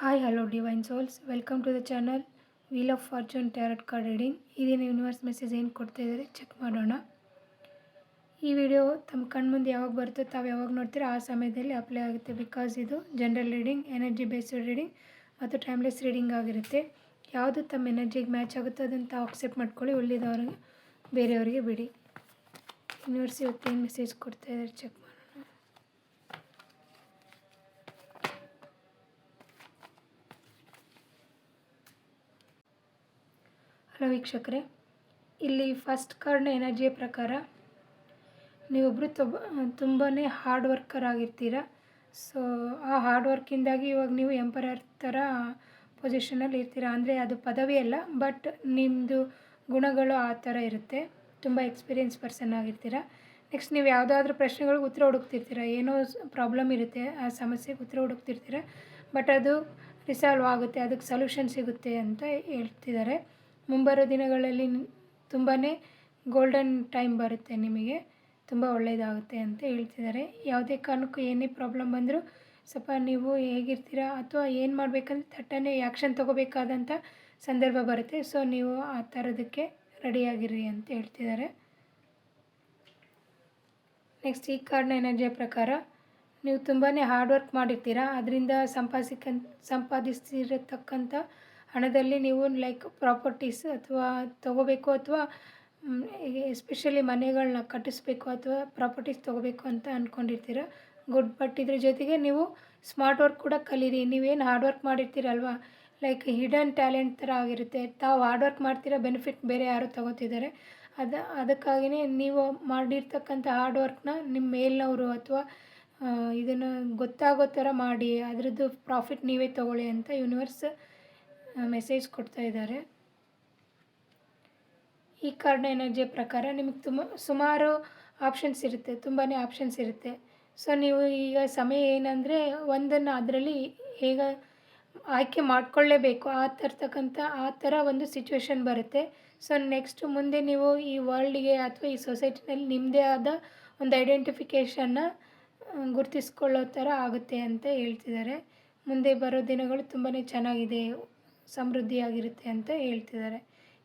Hi hello divine souls, welcome to the channel wheel of fortune tarot card reading. ಇದೇನು universe message ಏನು ಕೊಡ್ತಾ ಇದ್ದಾರೆ check ಮಾಡೋಣ. ಈ ವಿಡಿಯೋ ತಮ್ಮ ಕಣ್ಮುಂದೆ ಯಾವಾಗ ಬರುತ್ತೋ ತಾವು ಯಾವಾಗ ನೋಡ್ತೀರೋ ಆ ಸಮಯದಲ್ಲಿ ಅಪ್ಲೈ ಆಗುತ್ತೆ. ಬಿಕಾಸ್ ಇದು general reading, energy based reading ಮತ್ತು ಟೈಮ್ಲೆಸ್ ರೀಡಿಂಗ್ ಆಗಿರುತ್ತೆ. ಯಾವುದು ತಮ್ಮ ಎನರ್ಜಿಗೆ ಮ್ಯಾಚ್ ಆಗುತ್ತೋ ಅದನ್ನು ತಾವು ಅಕ್ಸೆಪ್ಟ್ ಮಾಡ್ಕೊಳ್ಳಿ, ಉಳಿದವ್ರಿಗೆ ಬೇರೆಯವರಿಗೆ ಬಿಡಿ. ಯೂನಿವರ್ಸ್ ಇವತ್ತು ಏನು ಮೆಸೇಜ್ ಕೊಡ್ತಾ ಇದ್ದಾರೆ ಚೆಕ್ ಮಾಡೋಣ. ಹಲೋ ವೀಕ್ಷಕರೇ, ಇಲ್ಲಿ ಫಸ್ಟ್ ಕಾರ್ಡ್ನ ಎನರ್ಜಿಯ ಪ್ರಕಾರ ನೀವೊಬ್ಬರು ತುಂಬಾ ಹಾರ್ಡ್ ವರ್ಕರ್ ಆಗಿರ್ತೀರ. ಸೊ ಆ ಹಾರ್ಡ್ ವರ್ಕಿಂದಾಗಿ ಇವಾಗ ನೀವು ಎಂಪರರ್ ಥರ ಪೊಸಿಷನಲ್ಲಿ ಇರ್ತೀರ. ಅಂದರೆ ಅದು ಪದವಿ ಅಲ್ಲ, ಬಟ್ ನಿಮ್ಮದು ಗುಣಗಳು ಆ ಥರ ಇರುತ್ತೆ. ತುಂಬ ಎಕ್ಸ್ಪೀರಿಯನ್ಸ್ ಪರ್ಸನ್ ಆಗಿರ್ತೀರ. ನೆಕ್ಸ್ಟ್ ನೀವು ಯಾವುದಾದ್ರೂ ಪ್ರಶ್ನೆಗಳಿಗೆ ಉತ್ತರ ಹುಡುಕ್ತಿರ್ತೀರ. ಏನೋ ಪ್ರಾಬ್ಲಮ್ ಇರುತ್ತೆ, ಆ ಸಮಸ್ಯೆಗೆ ಉತ್ತರ ಹುಡುಕ್ತಿರ್ತೀರ, ಬಟ್ ಅದು ರಿಸಾಲ್ವ್ ಆಗುತ್ತೆ, ಅದಕ್ಕೆ ಸೊಲ್ಯೂಷನ್ ಸಿಗುತ್ತೆ ಅಂತ ಹೇಳ್ತಿದ್ದಾರೆ. ಮುಂಬರೋ ದಿನಗಳಲ್ಲಿ ತುಂಬಾ ಗೋಲ್ಡನ್ ಟೈಮ್ ಬರುತ್ತೆ, ನಿಮಗೆ ತುಂಬ ಒಳ್ಳೆಯದಾಗುತ್ತೆ ಅಂತ ಹೇಳ್ತಿದ್ದಾರೆ. ಯಾವುದೇ ಕಾರಣಕ್ಕೂ ಏನೇ ಪ್ರಾಬ್ಲಮ್ ಬಂದರೂ ಸ್ವಲ್ಪ ನೀವು ಹೇಗಿರ್ತೀರ ಅಥವಾ ಏನು ಮಾಡಬೇಕಂತ ಥಟ್ಟನೆ ಆ್ಯಕ್ಷನ್ ತೊಗೋಬೇಕಾದಂಥ ಸಂದರ್ಭ ಬರುತ್ತೆ. ಸೊ ನೀವು ಆ ಥರದಕ್ಕೆ ರೆಡಿಯಾಗಿರ್ರಿ ಅಂತ ಹೇಳ್ತಿದ್ದಾರೆ. ನೆಕ್ಸ್ಟ್ ಈ ಕಾರ್ಡ್ನ ಎನರ್ಜಿಯ ಪ್ರಕಾರ ನೀವು ತುಂಬಾ ಹಾರ್ಡ್ ವರ್ಕ್ ಮಾಡಿರ್ತೀರ. ಅದರಿಂದ ಸಂಪಾದಿಸಿರತಕ್ಕಂಥ ಹಣದಲ್ಲಿ ನೀವು ಲೈಕ್ ಪ್ರಾಪರ್ಟೀಸ್ ಅಥವಾ ತೊಗೋಬೇಕು ಅಥವಾ ಎಸ್ಪೆಷಲಿ ಮನೆಗಳನ್ನ ಕಟ್ಟಿಸ್ಬೇಕು ಅಥವಾ ಪ್ರಾಪರ್ಟೀಸ್ ತೊಗೋಬೇಕು ಅಂತ ಅಂದ್ಕೊಂಡಿರ್ತೀರ. ಗುಡ್. ಬಟ್ ಇದ್ರ ಜೊತೆಗೆ ನೀವು ಸ್ಮಾರ್ಟ್ ವರ್ಕ್ ಕೂಡ ಕಲೀರಿ. ನೀವೇನು ಹಾರ್ಡ್ ವರ್ಕ್ ಮಾಡಿರ್ತೀರಲ್ವ, ಲೈಕ್ ಹಿಡನ್ ಟ್ಯಾಲೆಂಟ್ ಥರ ಆಗಿರುತ್ತೆ. ತಾವು ಹಾರ್ಡ್ ವರ್ಕ್ ಮಾಡ್ತೀರಾ, ಬೆನಿಫಿಟ್ ಬೇರೆ ಯಾರು ತೊಗೋತಿದ್ದಾರೆ. ಅದಕ್ಕಾಗಿಯೇ ನೀವು ಮಾಡಿರ್ತಕ್ಕಂಥ ಹಾರ್ಡ್ ವರ್ಕ್ನ ನಿಮ್ಮ ಮೇಲಿನವರು ಅಥವಾ ಇದನ್ನು ಗೊತ್ತಾಗೋ ಥರ ಮಾಡಿ ಅದರದ್ದು ಪ್ರಾಫಿಟ್ ನೀವೇ ತೊಗೊಳ್ಳಿ ಅಂತ ಯೂನಿವರ್ಸ್ ಮೆಸೇಜ್ ಕೊಡ್ತಾ ಇದ್ದಾರೆ. ಈ ಕಾರ್ಡ್ನ ಎನರ್ಜಿಯ ಪ್ರಕಾರ ನಿಮಗೆ ಸುಮಾರು ಆಪ್ಷನ್ಸ್ ಇರುತ್ತೆ, ತುಂಬಾ ಆಪ್ಷನ್ಸ್ ಇರುತ್ತೆ. ಸೊ ನೀವು ಈಗ ಸಮಯ ಏನಂದರೆ ಒಂದನ್ನು ಅದರಲ್ಲಿ ಹೇಗೆ ಆಯ್ಕೆ ಮಾಡಿಕೊಳ್ಳೇಬೇಕು, ಆ ಥರ ಒಂದು ಸಿಚುವೇಶನ್ ಬರುತ್ತೆ. ಸೊ ನೆಕ್ಸ್ಟ್ ಮುಂದೆ ನೀವು ಈ ವರ್ಲ್ಡಿಗೆ ಅಥವಾ ಈ ಸೊಸೈಟಿನಲ್ಲಿ ನಿಮ್ಮದೇ ಆದ ಒಂದು ಐಡೆಂಟಿಫಿಕೇಷನ್ನ ಗುರುತಿಸ್ಕೊಳ್ಳೋ ಥರ ಆಗುತ್ತೆ ಅಂತ ಹೇಳ್ತಿದ್ದಾರೆ. ಮುಂದೆ ಬರೋ ದಿನಗಳು ತುಂಬಾ ಚೆನ್ನಾಗಿದೆ, ಸಮೃದ್ಧಿಯಾಗಿರುತ್ತೆ ಅಂತ ಹೇಳ್ತಿದ್ದಾರೆ.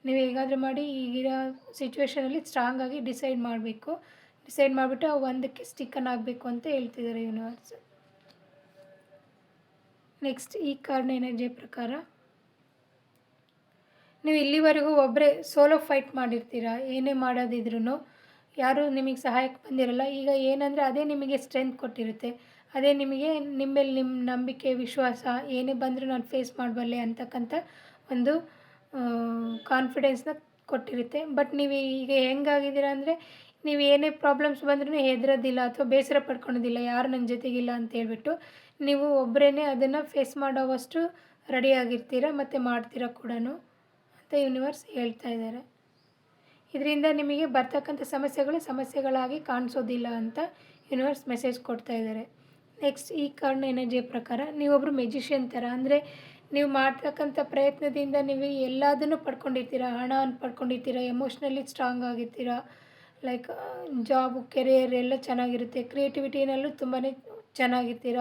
ನೀವು ಹೇಗಾದರೂ ಮಾಡಿ ಈಗಿರೋ ಸಿಚುವೇಷನಲ್ಲಿ ಸ್ಟ್ರಾಂಗಾಗಿ ಡಿಸೈಡ್ ಮಾಡಿಬಿಟ್ಟು ಒಂದಕ್ಕೆ ಸ್ಟಿಕ್ಕನ್ ಆಗಬೇಕು ಅಂತ ಹೇಳ್ತಿದ್ದಾರೆ ಯೂನಿವರ್ಸ್. ನೆಕ್ಸ್ಟ್ ಈ ಕಾರ್ಡ್ನ ಎನರ್ಜಿಯ ಪ್ರಕಾರ ನೀವು ಇಲ್ಲಿವರೆಗೂ ಒಬ್ಬರೇ ಸೋಲೋ ಫೈಟ್ ಮಾಡಿರ್ತೀರ. ಏನೇ ಮಾಡೋದಿದ್ರೂ ಯಾರೂ ನಿಮಗೆ ಸಹಾಯಕ್ಕೆ ಬಂದಿರಲ್ಲ. ಈಗ ಏನಂದರೆ ಅದೇ ನಿಮಗೆ ಸ್ಟ್ರೆಂತ್ ಕೊಟ್ಟಿರುತ್ತೆ, ಅದೇ ನಿಮಗೆ ನಿಮ್ಮ ನಂಬಿಕೆ, ವಿಶ್ವಾಸ, ಏನೇ ಬಂದರೂ ನಾನು ಫೇಸ್ ಮಾಡಬಲ್ಲೆ ಅಂತಕ್ಕಂಥ ಒಂದು ಕಾನ್ಫಿಡೆನ್ಸ್ನ ಕೊಟ್ಟಿರುತ್ತೆ. ಬಟ್ ನೀವು ಈಗ ಹೆಂಗಾಗಿದ್ದೀರ ಅಂದರೆ ನೀವು ಏನೇ ಪ್ರಾಬ್ಲಮ್ಸ್ ಬಂದ್ರೂ ಹೆದರೋದಿಲ್ಲ ಅಥವಾ ಬೇಸರ ಪಡ್ಕೊಳೋದಿಲ್ಲ, ಯಾರು ನನ್ನ ಜೊತೆಗಿಲ್ಲ ಅಂತ ಹೇಳ್ಬಿಟ್ಟು ನೀವು ಒಬ್ಬರೇ ಅದನ್ನು ಫೇಸ್ ಮಾಡೋವಷ್ಟು ರೆಡಿಯಾಗಿರ್ತೀರ ಮತ್ತು ಮಾಡ್ತೀರ ಕೂಡ ಅಂತ ಯೂನಿವರ್ಸ್ ಹೇಳ್ತಾ ಇದ್ದಾರೆ. ಇದರಿಂದ ನಿಮಗೆ ಬರ್ತಕ್ಕಂಥ ಸಮಸ್ಯೆಗಳಾಗಿ ಕಾಣಿಸೋದಿಲ್ಲ ಅಂತ ಯೂನಿವರ್ಸ್ ಮೆಸೇಜ್ ಕೊಡ್ತಾ ಇದ್ದಾರೆ. ನೆಕ್ಸ್ಟ್ ಈ ಕಾರ್ಡ್ನ ಎನರ್ಜಿಯ ಪ್ರಕಾರ ನೀವೊಬ್ಬರು ಮೆಜಿಷಿಯನ್ ಥರ. ಅಂದರೆ ನೀವು ಮಾಡ್ತಕ್ಕಂಥ ಪ್ರಯತ್ನದಿಂದ ನೀವು ಎಲ್ಲದನ್ನು ಪಡ್ಕೊಂಡಿರ್ತೀರ. ಹಣವನ್ನು ಪಡ್ಕೊಂಡಿರ್ತೀರ, ಎಮೋಷ್ನಲಿ ಸ್ಟ್ರಾಂಗ್ ಆಗಿರ್ತೀರ, ಲೈಕ್ ಜಾಬ್, ಕೆರಿಯರ್ ಎಲ್ಲ ಚೆನ್ನಾಗಿರುತ್ತೆ, ಕ್ರಿಯೇಟಿವಿಟಿನಲ್ಲೂ ತುಂಬಾ ಚೆನ್ನಾಗಿರ್ತೀರ.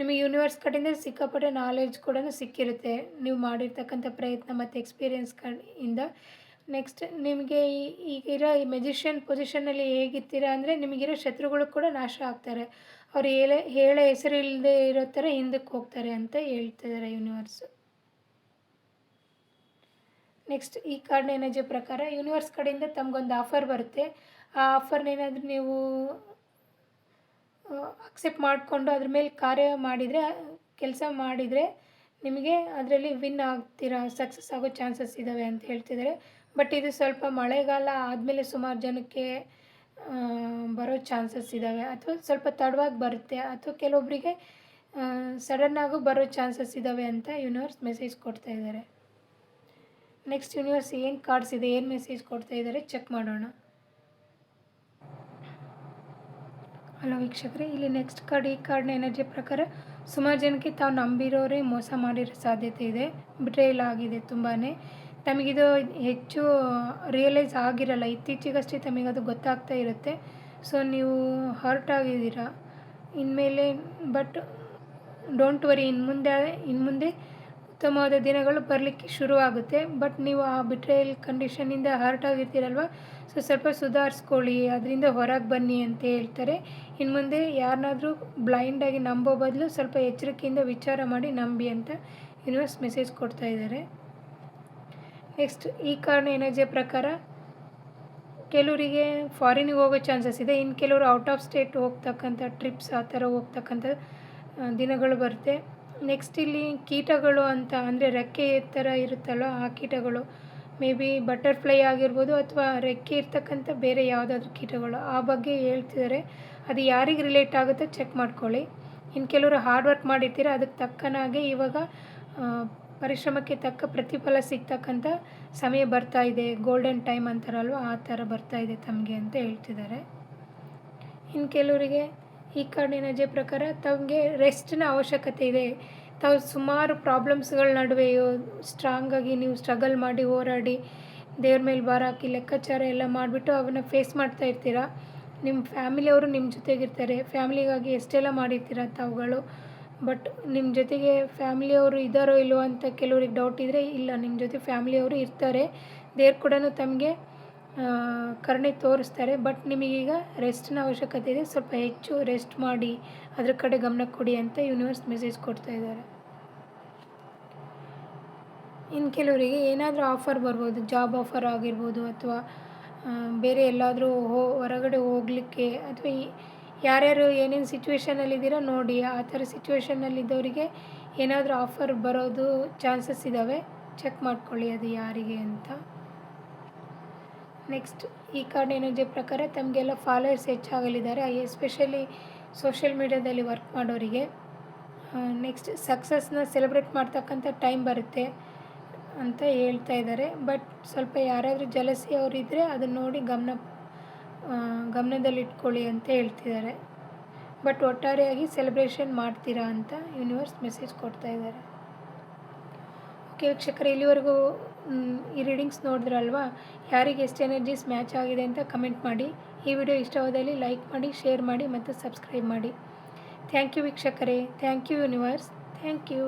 ನಿಮಗೆ ಯೂನಿವರ್ಸ್ ಕಡೆಯಿಂದ ಸಿಕ್ಕಾಪಟ್ಟೆ ನಾಲೆಡ್ಜ್ ಕೂಡ ಸಿಕ್ಕಿರುತ್ತೆ ನೀವು ಮಾಡಿರ್ತಕ್ಕಂಥ ಪ್ರಯತ್ನ ಮತ್ತು ಎಕ್ಸ್ಪೀರಿಯನ್ಸ್ ಇಂದ. ನೆಕ್ಸ್ಟ್ ನಿಮಗೆ ಈಗಿರೋ ಈ ಮೆಜಿಷಿಯನ್ ಪೊಸಿಷನ್ನಲ್ಲಿ ಹೇಗಿರ್ತೀರ ಅಂದರೆ ನಿಮಗಿರೋ ಶತ್ರುಗಳು ಕೂಡ ನಾಶ ಆಗ್ತಾರೆ. ಅವ್ರು ಹೇಳೋ ಹೆಸರು ಇಲ್ಲದೆ ಇರೋ ಥರ ಹಿಂದಕ್ಕೆ ಹೋಗ್ತಾರೆ ಅಂತ ಹೇಳ್ತಿದ್ದಾರೆ ಯೂನಿವರ್ಸ್. ನೆಕ್ಸ್ಟ್ ಈ ಕಾರ್ಡ್ನ ಎನರ್ಜಿ ಪ್ರಕಾರ ಯೂನಿವರ್ಸ್ ಕಡೆಯಿಂದ ತಮಗೊಂದು ಆಫರ್ ಬರುತ್ತೆ. ಆ ಆಫರ್ನೇನಾದರೂ ನೀವು ಅಕ್ಸೆಪ್ಟ್ ಮಾಡಿಕೊಂಡು ಅದ್ರ ಮೇಲೆ ಕೆಲಸ ಮಾಡಿದರೆ ನಿಮಗೆ ಅದರಲ್ಲಿ ವಿನ್ ಆಗ್ತೀರಾ, ಸಕ್ಸಸ್ ಆಗೋ ಚಾನ್ಸಸ್ ಇದ್ದಾವೆ ಅಂತ ಹೇಳ್ತಿದ್ದಾರೆ. ಬಟ್ ಇದು ಸ್ವಲ್ಪ ಮಳೆಗಾಲ ಆದಮೇಲೆ ಸುಮಾರು ಜನಕ್ಕೆ ಬರೋ ಚಾನ್ಸಸ್ ಇದ್ದಾವೆ, ಅಥವಾ ಸ್ವಲ್ಪ ತಡವಾಗಿ ಬರುತ್ತೆ, ಅಥವಾ ಕೆಲವೊಬ್ಬರಿಗೆ ಸಡನ್ನಾಗೂ ಬರೋ ಚಾನ್ಸಸ್ ಇದ್ದಾವೆ ಅಂತ ಯೂನಿವರ್ಸ್ ಮೆಸೇಜ್ ಕೊಡ್ತಾ ಇದ್ದಾರೆ. ನೆಕ್ಸ್ಟ್ ಯೂನಿವರ್ಸ್ ಏನು ಕಾರ್ಡ್ಸ್ ಇದೆ, ಏನು ಮೆಸೇಜ್ ಕೊಡ್ತಾ ಇದ್ದಾರೆ ಚೆಕ್ ಮಾಡೋಣ. ಹಲೋ ವೀಕ್ಷಕರೇ, ಇಲ್ಲಿ ನೆಕ್ಸ್ಟ್ ಕಾರ್ಡ್, ಈ ಕಾರ್ಡ್ನ ಎನರ್ಜಿ ಪ್ರಕಾರ ಸುಮಾರು ಜನಕ್ಕೆ ತಾವು ನಂಬಿರೋರೇ ಮೋಸ ಮಾಡಿರೋ ಸಾಧ್ಯತೆ ಇದೆ. ಬಿಟ್ರೇಲ್ ಆಗಿದೆ ತುಂಬಾ. ತಮಗಿದು ಹೆಚ್ಚು ರಿಯಲೈಸ್ ಆಗಿರಲ್ಲ, ಇತ್ತೀಚೆಗಷ್ಟೇ ತಮಗದು ಗೊತ್ತಾಗ್ತಾ ಇರುತ್ತೆ. ಸೊ ನೀವು ಹರ್ಟ್ ಆಗಿದ್ದೀರಾ ಇನ್ಮೇಲೆ. ಬಟ್ ಡೋಂಟ್ ವರಿ, ಇನ್ನು ಮುಂದೆ ಉತ್ತಮವಾದ ದಿನಗಳು ಬರಲಿಕ್ಕೆ ಶುರುವಾಗುತ್ತೆ. ಬಟ್ ನೀವು ಆ ಬಿಟ್ರೇಯಲ್ ಕಂಡೀಷನಿಂದ ಹರ್ಟ್ ಆಗಿರ್ತೀರಲ್ವ, ಸೊ ಸ್ವಲ್ಪ ಸುಧಾರಿಸ್ಕೊಳ್ಳಿ, ಅದರಿಂದ ಹೊರಗೆ ಬನ್ನಿ ಅಂತ ಹೇಳ್ತಾರೆ. ಇನ್ನು ಮುಂದೆ ಯಾರನ್ನಾದ್ರೂ ಬ್ಲೈಂಡಾಗಿ ನಂಬೋ ಬದಲು ಸ್ವಲ್ಪ ಎಚ್ಚರಿಕೆಯಿಂದ ವಿಚಾರ ಮಾಡಿ ನಂಬಿ ಅಂತ ಯೂನಿವರ್ಸ್ ಮೆಸೇಜ್ ಕೊಡ್ತಾ ಇದ್ದಾರೆ. ನೆಕ್ಸ್ಟ್ ಈ ಕಾರ್ಡ್ ಎನರ್ಜಿಯ ಪ್ರಕಾರ ಕೆಲವರಿಗೆ ಫಾರಿನಿಗೆ ಹೋಗೋ ಚಾನ್ಸಸ್ ಇದೆ. ಇನ್ನು ಕೆಲವರು ಔಟ್ ಆಫ್ ಸ್ಟೇಟ್ ಹೋಗ್ತಕ್ಕಂಥ ಟ್ರಿಪ್ಸ್ ಆ ಥರ ಹೋಗ್ತಕ್ಕಂಥ ದಿನಗಳು ಬರುತ್ತೆ. ನೆಕ್ಸ್ಟ್ ಇಲ್ಲಿ ಕೀಟಗಳು ಅಂತ ಅಂದರೆ ರೆಕ್ಕೆ ಥರ ಇರುತ್ತಲ್ವ, ಆ ಕೀಟಗಳು ಮೇ ಬಿ ಬಟರ್ಫ್ಲೈ ಆಗಿರ್ಬೋದು ಅಥವಾ ರೆಕ್ಕೆ ಇರ್ತಕ್ಕಂಥ ಬೇರೆ ಯಾವುದಾದ್ರೂ ಕೀಟಗಳು, ಆ ಬಗ್ಗೆ ಹೇಳ್ತಿದ್ದಾರೆ. ಅದು ಯಾರಿಗೆ ರಿಲೇಟ್ ಆಗುತ್ತೋ ಚೆಕ್ ಮಾಡ್ಕೊಳ್ಳಿ. ಇನ್ನು ಕೆಲವರು ಹಾರ್ಡ್ ವರ್ಕ್ ಮಾಡಿರ್ತೀರ, ಅದಕ್ಕೆ ತಕ್ಕನಾಗೆ ಇವಾಗ ಪರಿಶ್ರಮಕ್ಕೆ ತಕ್ಕ ಪ್ರತಿಫಲ ಸಿಗ್ತಕ್ಕಂಥ ಸಮಯ ಬರ್ತಾ ಇದೆ, ಗೋಲ್ಡನ್ ಟೈಮ್ ಅಂತಾರಲ್ವ, ಆ ಥರ ಬರ್ತಾ ಇದೆ ತಮಗೆ ಅಂತ ಹೇಳ್ತಿದ್ದಾರೆ. ಇನ್ನು ಕೆಲವರಿಗೆ ಈ ಕಾರ್ಡ್ ಎನರ್ಜಿ ಪ್ರಕಾರ ತಮಗೆ ರೆಸ್ಟಿನ ಅವಶ್ಯಕತೆ ಇದೆ. ತಾವು ಸುಮಾರು ಪ್ರಾಬ್ಲಮ್ಸ್ಗಳ ನಡುವೆಯೋ ಸ್ಟ್ರಾಂಗಾಗಿ ನೀವು ಸ್ಟ್ರಗಲ್ ಮಾಡಿ ಹೋರಾಡಿ ದೇವ್ರ ಮೇಲೆ ಭಾರ ಹಾಕಿ ಲೆಕ್ಕಾಚಾರ ಎಲ್ಲ ಮಾಡಿಬಿಟ್ಟು ಅವನ್ನ ಫೇಸ್ ಮಾಡ್ತಾ ಇರ್ತೀರ. ನಿಮ್ಮ ಫ್ಯಾಮಿಲಿಯವರು ನಿಮ್ಮ ಜೊತೆಗಿರ್ತಾರೆ, ಫ್ಯಾಮಿಲಿಗಾಗಿ ಎಷ್ಟೆಲ್ಲ ಮಾಡಿರ್ತೀರ ತಾವುಗಳು. ಬಟ್ ನಿಮ್ಮ ಜೊತೆಗೆ ಫ್ಯಾಮಿಲಿಯವರು ಇದ್ದಾರೋ ಇಲ್ಲವೋ ಅಂತ ಕೆಲವ್ರಿಗೆ ಡೌಟ್ ಇದ್ದರೆ, ಇಲ್ಲ, ನಿಮ್ಮ ಜೊತೆ ಫ್ಯಾಮಿಲಿಯವರು ಇರ್ತಾರೆ. ದೇವ್ರು ಕೂಡ ತಮಗೆ ಕರುಣೆ ತೋರಿಸ್ತಾರೆ. ಬಟ್ ನಿಮಗೀಗ ರೆಸ್ಟಿನ ಅವಶ್ಯಕತೆ ಇದೆ, ಸ್ವಲ್ಪ ಹೆಚ್ಚು ರೆಸ್ಟ್ ಮಾಡಿ ಅದ್ರ ಕಡೆ ಗಮನ ಕೊಡಿ ಅಂತ ಯೂನಿವರ್ಸ್ ಮೆಸೇಜ್ ಕೊಡ್ತಾ ಇದ್ದಾರೆ. ಇನ್ನು ಕೆಲವರಿಗೆ ಏನಾದರೂ ಆಫರ್ ಬರ್ಬೋದು, ಜಾಬ್ ಆಫರ್ ಆಗಿರ್ಬೋದು ಅಥವಾ ಬೇರೆ ಎಲ್ಲಾದರೂ ಹೊರಗಡೆ ಹೋಗಲಿಕ್ಕೆ, ಅಥವಾ ಯಾರ್ಯಾರು ಏನೇನು ಸಿಚುವೇಷನಲ್ಲಿದ್ದೀರೋ ನೋಡಿ, ಆ ಥರ ಸಿಚುವೇಷನಲ್ಲಿದ್ದವರಿಗೆ ಏನಾದರೂ ಆಫರ್ ಬರೋದು ಚಾನ್ಸಸ್ ಇದ್ದಾವೆ. ಚೆಕ್ ಮಾಡ್ಕೊಳ್ಳಿ ಅದು ಯಾರಿಗೆ ಅಂತ. ನೆಕ್ಸ್ಟ್ ಈ ಕಾರ್ಡ್ ಎನರ್ಜಿ ಪ್ರಕಾರ ತಮಗೆಲ್ಲ ಫಾಲೋವರ್ಸ್ ಹೆಚ್ಚಾಗಲಿದ್ದಾರೆ, ಎಸ್ಪೆಷಲಿ ಸೋಷಿಯಲ್ ಮೀಡ್ಯಾದಲ್ಲಿ ವರ್ಕ್ ಮಾಡೋರಿಗೆ. ನೆಕ್ಸ್ಟ್ ಸಕ್ಸಸ್ನ ಸೆಲೆಬ್ರೇಟ್ ಮಾಡ್ತಕ್ಕಂಥ ಟೈಮ್ ಬರುತ್ತೆ ಅಂತ ಹೇಳ್ತಾ ಇದ್ದಾರೆ. ಬಟ್ ಸ್ವಲ್ಪ ಯಾರಾದರೂ ಜಲಸಿ ಅವರಿದ್ದರೆ ಅದನ್ನು ನೋಡಿ ಗಮನದಲ್ಲಿಟ್ಕೊಳ್ಳಿ ಅಂತ ಹೇಳ್ತಿದ್ದಾರೆ. ಬಟ್ ಒಟ್ಟಾರೆಯಾಗಿ ಸೆಲೆಬ್ರೇಷನ್ ಮಾಡ್ತೀರಾ ಅಂತ ಯೂನಿವರ್ಸ್ ಮೆಸೇಜ್ ಕೊಡ್ತಾ ಇದ್ದಾರೆ. ಓಕೆ ವೀಕ್ಷಕರೇ, ಇಲ್ಲಿವರೆಗೂ ಈ ರೀಡಿಂಗ್ಸ್ ನೋಡಿದ್ರಲ್ವಾ, ಯಾರಿಗೆ ಎಷ್ಟು ಎನರ್ಜೀಸ್ ಮ್ಯಾಚ್ ಆಗಿದೆ ಅಂತ ಕಮೆಂಟ್ ಮಾಡಿ. ಈ ವಿಡಿಯೋ ಇಷ್ಟವಾದಲ್ಲಿ ಲೈಕ್ ಮಾಡಿ, ಶೇರ್ ಮಾಡಿ ಮತ್ತು ಸಬ್ಸ್ಕ್ರೈಬ್ ಮಾಡಿ. ಥ್ಯಾಂಕ್ ಯು ವೀಕ್ಷಕರೇ, thank you universe, thank you.